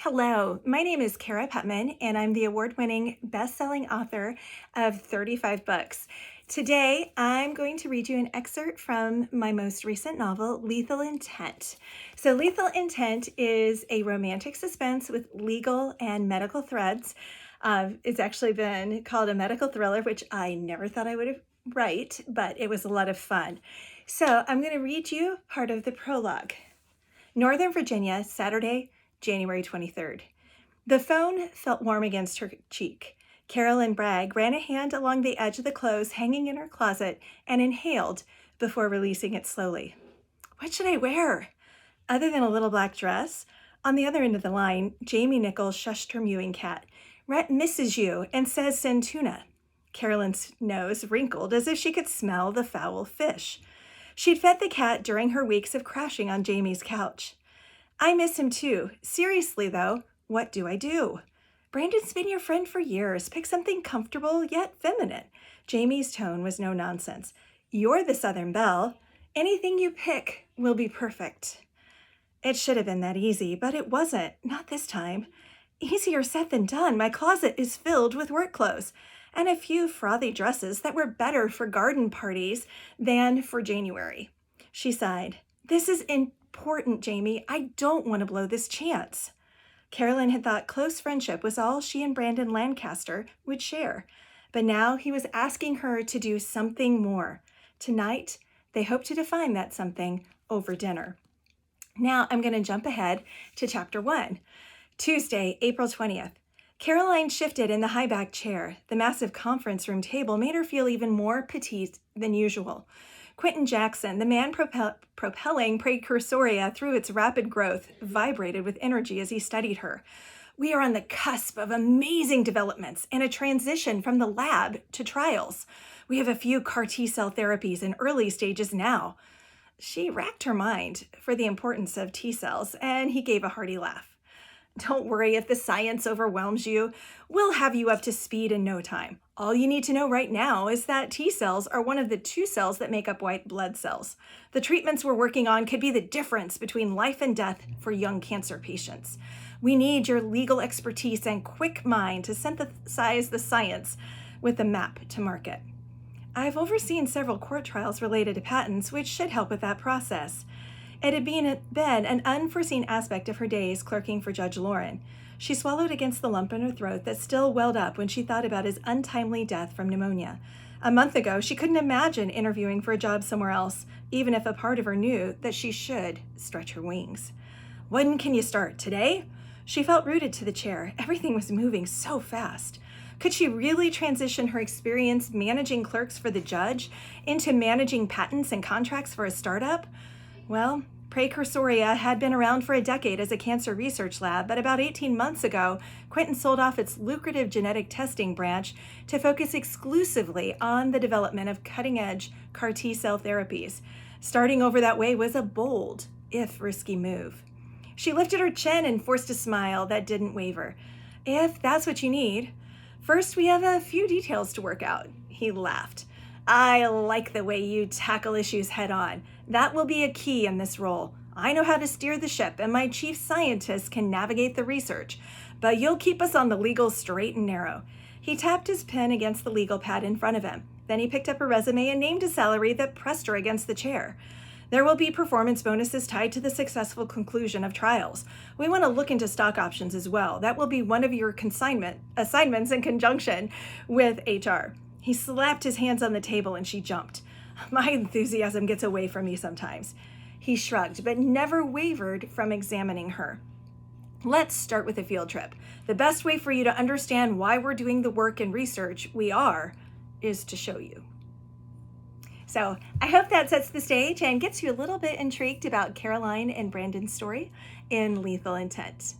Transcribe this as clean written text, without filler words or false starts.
Hello, my name is Cara Putman, and I'm the award-winning best-selling author of 35 books. Today, I'm going to read you an excerpt from my most recent novel, Lethal Intent. So, Lethal Intent is a romantic suspense with legal and medical threads. It's actually been called a medical thriller, which I never thought I would write, but it was a lot of fun. So, I'm going to read you part of the prologue. Northern Virginia, Saturday, January 23rd. The phone felt warm against her cheek. Carolyn Bragg ran a hand along the edge of the clothes hanging in her closet and inhaled before releasing it slowly. What should I wear? Other than a little black dress? On the other end of the line, Jamie Nichols shushed her mewing cat. Rhett misses you and says send tuna. Carolyn's nose wrinkled as if she could smell the foul fish. She'd fed the cat during her weeks of crashing on Jamie's couch. I miss him too. Seriously, though, what do I do? Brandon's been your friend for years. Pick something comfortable yet feminine. Jamie's tone was no nonsense. You're the Southern Belle. Anything you pick will be perfect. It should have been that easy, but it wasn't. Not this time. Easier said than done. My closet is filled with work clothes and a few frothy dresses that were better for garden parties than for January. She sighed. This is important, Jamie. I don't want to blow this chance. Carolyn had thought close friendship was all she and Brandon Lancaster would share, but now he was asking her to do something more. Tonight, they hoped to define that something over dinner. Now I'm going to jump ahead to chapter 1. Tuesday, April 20th. Caroline shifted in the high-back chair. The massive conference room table made her feel even more petite than usual. Quentin Jackson, the man propelling Precursoria through its rapid growth, vibrated with energy as he studied her. We are on the cusp of amazing developments and a transition from the lab to trials. We have a few CAR T-cell therapies in early stages now. She racked her mind for the importance of T-cells, and he gave a hearty laugh. Don't worry if the science overwhelms you. We'll have you up to speed in no time. All you need to know right now is that T cells are one of the 2 cells that make up white blood cells. The treatments we're working on could be the difference between life and death for young cancer patients. We need your legal expertise and quick mind to synthesize the science with the map to market. I've overseen several court trials related to patents, which should help with that process. It had been an unforeseen aspect of her days clerking for Judge Lauren. She swallowed against the lump in her throat that still welled up when she thought about his untimely death from pneumonia. A month ago, she couldn't imagine interviewing for a job somewhere else, even if a part of her knew that she should stretch her wings. When can you start? Today? She felt rooted to the chair. Everything was moving so fast. Could she really transition her experience managing clerks for the judge into managing patents and contracts for a startup? Well, Precursoria had been around for a decade as a cancer research lab, but about 18 months ago, Quentin sold off its lucrative genetic testing branch to focus exclusively on the development of cutting-edge CAR T-cell therapies. Starting over that way was a bold, if risky move. She lifted her chin and forced a smile that didn't waver. If that's what you need. First, we have a few details to work out. He laughed. I like the way you tackle issues head on. That will be a key in this role. I know how to steer the ship, and my chief scientist can navigate the research, but you'll keep us on the legal straight and narrow. He tapped his pen against the legal pad in front of him. Then he picked up her resume and named a salary that pressed her against the chair. There will be performance bonuses tied to the successful conclusion of trials. We want to look into stock options as well. That will be one of your assignments in conjunction with HR. He slapped his hands on the table and she jumped. My enthusiasm gets away from me sometimes. He shrugged, but never wavered from examining her. Let's start with a field trip. The best way for you to understand why we're doing the work and research we are is to show you. So I hope that sets the stage and gets you a little bit intrigued about Caroline and Brandon's story in Lethal Intent.